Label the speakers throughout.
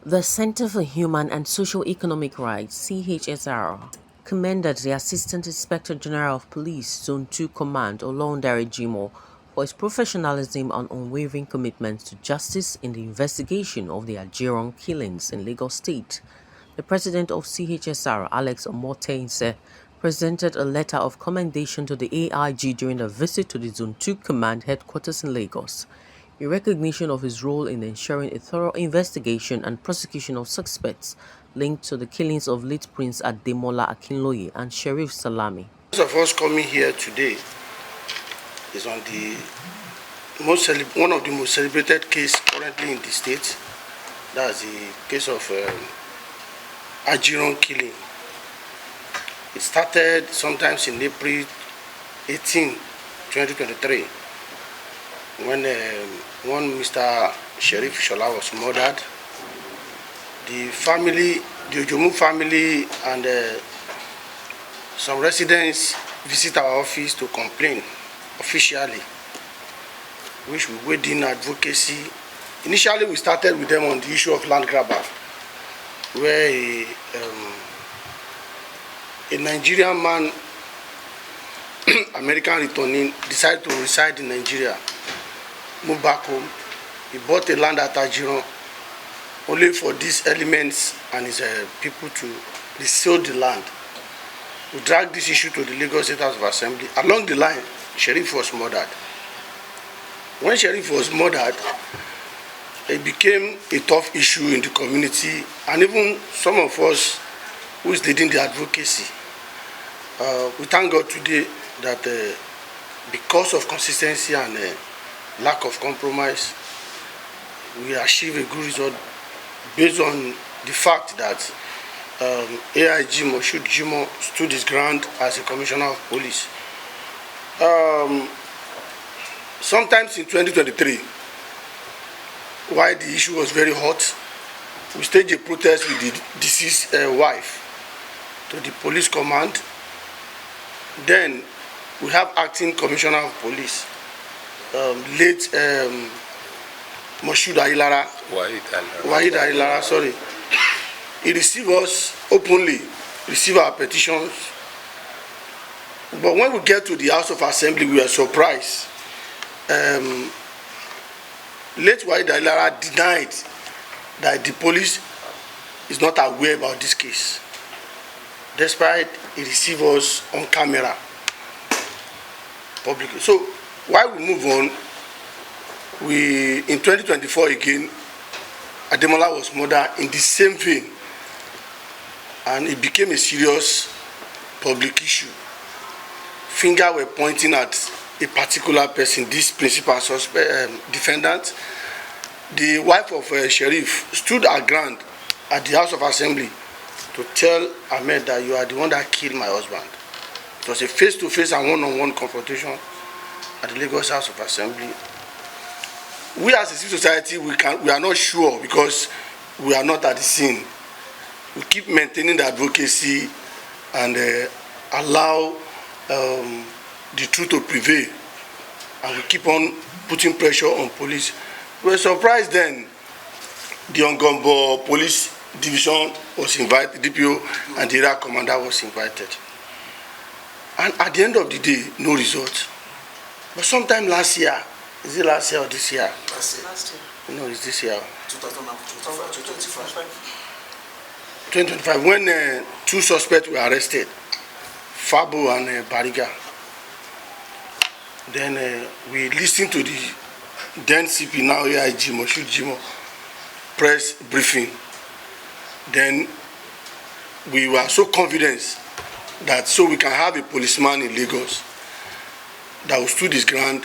Speaker 1: The Center for Human and Socio-Economic Rights (CHSR) commended the Assistant Inspector General of Police Zone 2 Command Olorundare Jimoh for his professionalism and unwavering commitment to justice in the investigation of the Ajiran killings in Lagos State. The president of CHSR, Alex Omotense, presented a letter of commendation to the AIG during a visit to the Zone 2 Command headquarters in Lagos, in recognition of his role in ensuring a thorough investigation and prosecution of suspects linked to the killings of late Prince Ademola Akinloye and Sheriff Salami.
Speaker 2: Most of us coming here today is on the one of the most celebrated cases currently in the state. That's the case of Ajiran killing. It started sometimes in April 18, 2023, when one Mr. Sheriff Shola was murdered. The family, the Jimoh family, and some residents visit our office to complain officially, which we weighed in advocacy. Initially, we started with them on the issue of land grabber, where a Nigerian man, American returning, decided to reside in Nigeria, move back home. He bought a land at Ajiran only for these elements and his people to resell the land. We dragged this issue to the Lagos State House of Assembly. Along the line, Sheriff was murdered. When Sheriff was murdered, it became a tough issue in the community, and even some of us who is leading the advocacy. We thank God today that because of consistency and lack of compromise, we achieve a good result based on the fact that AIG Moshood'S Jimoh stood his ground as a commissioner of police. Sometimes in 2023, while the issue was very hot, we staged a protest with the deceased wife to the police command. Then we have acting commissioner of police, late Moshood'S, sorry. He received us openly, received our petitions. But when we get to the House of Assembly, we are surprised. Late Wahid denied that the police is not aware about this case, despite he received us on camera publicly. So while we move on, in 2024 again, Ademola was murdered in the same vein, and it became a serious public issue. Fingers were pointing at a particular person, this principal defendant. The wife of Sheriff stood her ground at the House of Assembly to tell Ahmed that you are the one that killed my husband. It was a face-to-face and one-on-one confrontation at the Lagos House of Assembly. We as a civil society, we are not sure because we are not at the scene. We keep maintaining the advocacy and allow the truth to prevail, and we keep on putting pressure on police. We were surprised then the Ongombo Police Division was invited, DPO and the area commander was invited. And at the end of the day, no result. But sometime last year, is it last year or this year?
Speaker 3: Last year.
Speaker 2: No, it's this year.
Speaker 3: 2025.
Speaker 2: 2025, when two suspects were arrested, Fabo and Bariga. Then we listened to the then CP, now AIG, Moshood'S Jimoh, press briefing. Then we were so confident that so we can have a policeman in Lagos that will stood his ground,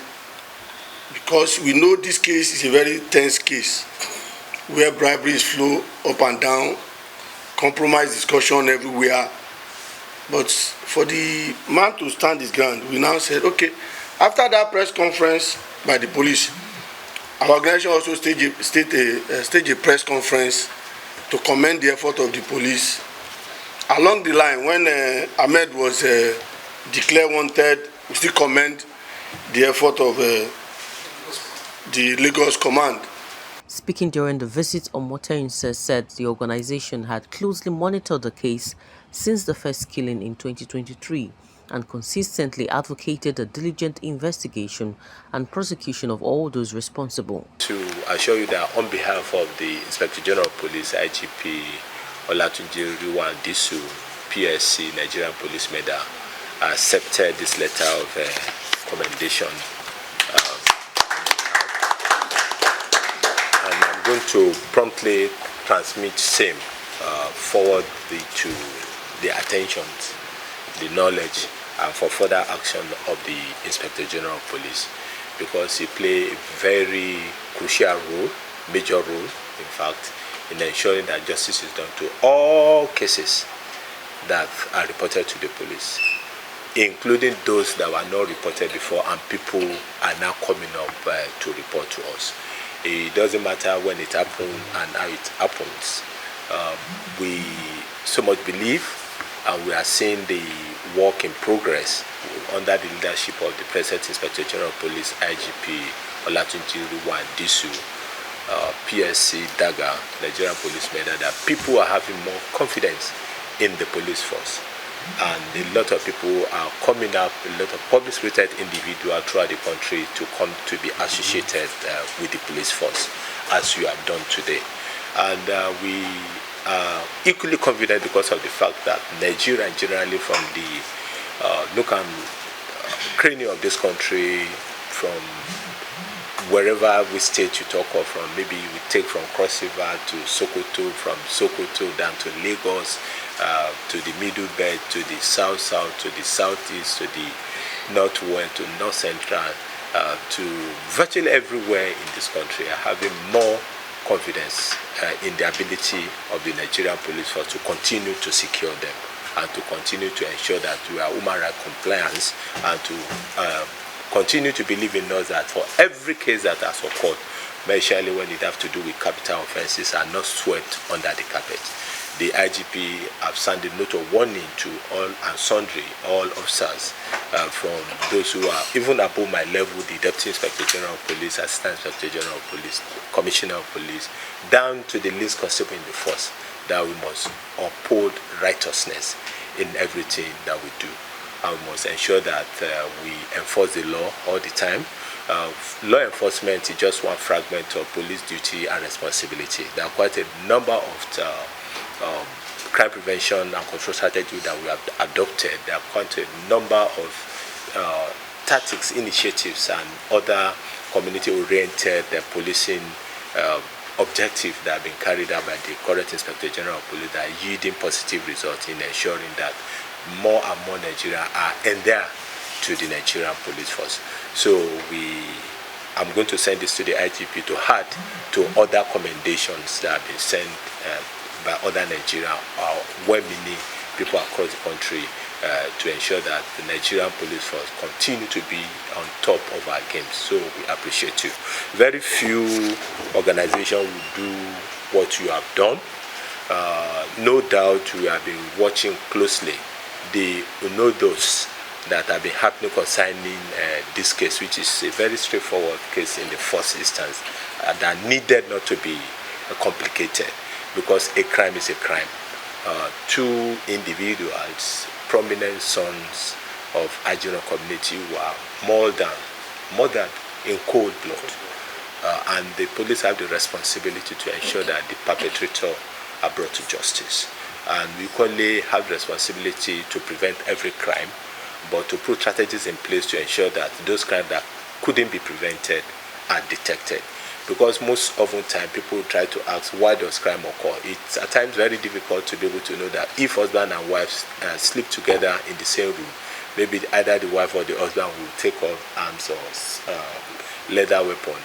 Speaker 2: because we know this case is a very tense case where briberies flow up and down, compromise discussion everywhere. But for the man to stand his ground, we now said, okay, after that press conference by the police, our organization also staged a press conference to commend the effort of the police. Along the line, when Ahmed was declared wanted, we still commend the effort of the Lagos command.
Speaker 1: Speaking during the visit, Omotoyinse said the organization had closely monitored the case since the first killing in 2023 and consistently advocated a diligent investigation and prosecution of all those responsible.
Speaker 4: To assure you that on behalf of the Inspector General of Police, IGP Olatunji Disu, PSC, Nigerian Police Medal, accepted this letter of commendation. And I'm going to promptly transmit same forward to the attention, the knowledge, and for further action of the Inspector General of Police, because he plays a very crucial role, major role, in fact, in ensuring that justice is done to all cases that are reported to the police, including those that were not reported before and people are now coming up to report to us. It doesn't matter when it happens and how it happens. We so much believe, and we are seeing the work in progress under the leadership of the President Inspector General of Police, IGP Olatunji Disu, PSC Daga, Nigerian Police Medal, that people are having more confidence in the police force. And a lot of people are coming up, a lot of public-spirited individuals throughout the country to come to be associated with the police force, as you have done today. And we are equally confident because of the fact that Nigeria, generally from the nook and cranny of this country, from wherever we state you talk of, from maybe we take from Cross River to Sokoto, from Sokoto down to Lagos, to the Middle Belt, to the South, to the Southeast, to the Northwest, to North Central, to virtually everywhere in this country, are having more confidence in the ability of the Nigerian police force to continue to secure them and to continue to ensure that we are human rights compliant, and to continue to believe in us that for every case that has occurred, especially when it has to do with capital offenses, are not swept under the carpet. The IGP have sent a note of warning to all and sundry, all officers, from those who are even above my level, the Deputy Inspector General of Police, Assistant Inspector General of Police, Commissioner of Police, down to the least constable in the force, that we must uphold righteousness in everything that we do. And we must ensure that we enforce the law all the time. Law enforcement is just one fragment of police duty and responsibility. There are quite a number of crime prevention and control strategies that we have adopted. There are quite a number of tactics, initiatives, and other community-oriented policing objectives that have been carried out by the current Inspector General of Police that are yielding positive results in ensuring that more and more Nigerians are endeared to the Nigerian police force. So I'm going to send this to the IGP to add to other commendations that have been sent by other Nigerians, where many people across the country, to ensure that the Nigerian police force continue to be on top of our games. So we appreciate you. Very few organizations will do what you have done. No doubt we have been watching closely the those that have been happening concerning this case, which is a very straightforward case in the first instance, that needed not to be complicated, because a crime is a crime. Two individuals, prominent sons of Ajiran community, who are murdered in cold blood, and the police have the responsibility to ensure that the perpetrator are brought to justice. And we equally have the responsibility to prevent every crime, but to put strategies in place to ensure that those crimes that couldn't be prevented are detected. Because most often time people try to ask, why does crime occur? It's at times very difficult to be able to know that if husband and wife sleep together in the same room, maybe either the wife or the husband will take off arms or leather weapon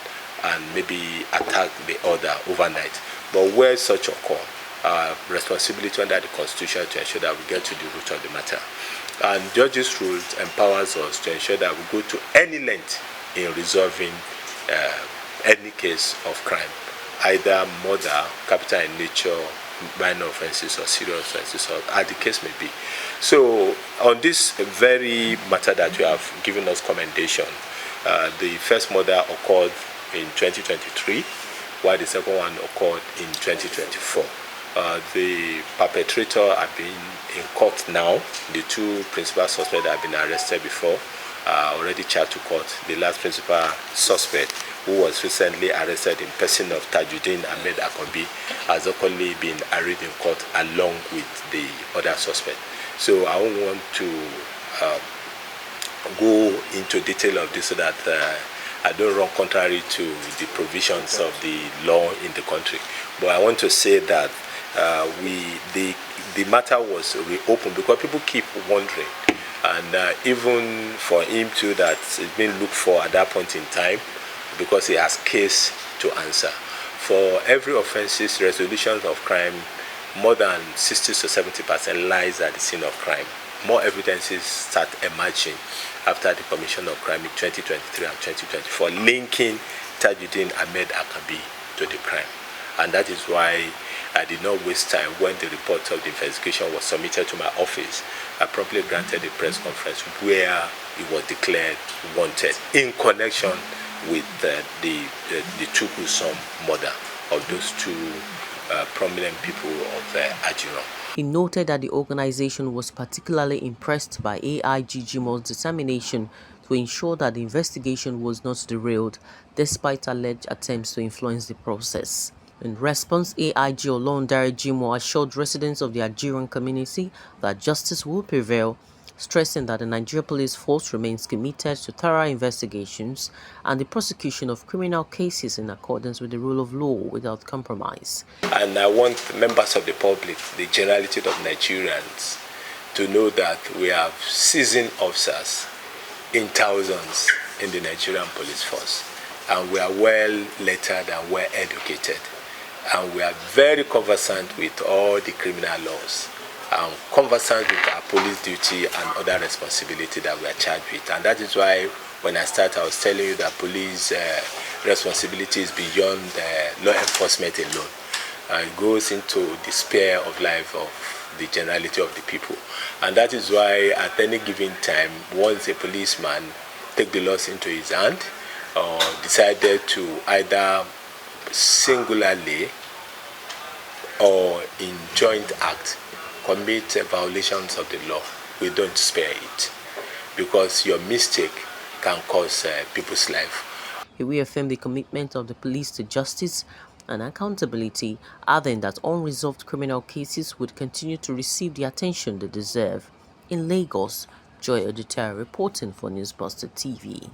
Speaker 4: and maybe attack the other overnight. But where such occur, responsibility under the Constitution to ensure that we get to the root of the matter. And judges' rules empowers us to ensure that we go to any length in resolving any case of crime, either murder, capital in nature, minor offenses, or serious offenses, or as the case may be. So on this very matter that you have given us commendation, the first murder occurred in 2023. while the second one occurred in 2024. The perpetrator have been in court now. The two principal suspects have been arrested before, already charged to court. The last principal suspect, who was recently arrested in person of Tajuddin Ahmed Akobi, has openly been arraigned in court along with the other suspect. So I don't want to go into detail of this so that I don't run contrary to the provisions of the law in the country. But I want to say that the matter was reopened because people keep wondering, and even for him too, that it's been looked for at that point in time because he has case to answer. For every offences, resolutions of crime, more than 60 to 70% lies at the scene of crime. More evidences start emerging after the commission of crime in 2023 and 2024, linking Tajuddin Ahmed Akabi to the crime. And that is why I did not waste time. When the report of the investigation was submitted to my office, I promptly granted a press conference where he was declared wanted in connection with the Chukwusom murder of those two prominent people of Ajiran.
Speaker 1: He noted that the organization was particularly impressed by AIG Jimoh's determination to ensure that the investigation was not derailed, despite alleged attempts to influence the process. In response, AIG Olondare Jimoh assured residents of the Ajiran community that justice will prevail, stressing that the Nigeria Police Force remains committed to thorough investigations and the prosecution of criminal cases in accordance with the rule of law without compromise.
Speaker 4: And I want members of the public, the generality of Nigerians, to know that we have seasoned officers in thousands in the Nigerian Police Force, and we are well lettered and well educated, and we are very conversant with all the criminal laws, and conversant with our police duty and other responsibility that we are charged with. And that is why when I started, I was telling you that police responsibility is beyond law enforcement alone. It goes into the sphere of life of the generality of the people. And that is why at any given time, once a policeman take the laws into his hand or decided to either singularly or in joint act commit violations of the law, we don't spare it, because your mistake can cost people's life.
Speaker 1: He reaffirmed the commitment of the police to justice and accountability, adding that unresolved criminal cases would continue to receive the attention they deserve. In Lagos, Joy Odutare reporting for Newsbuster TV.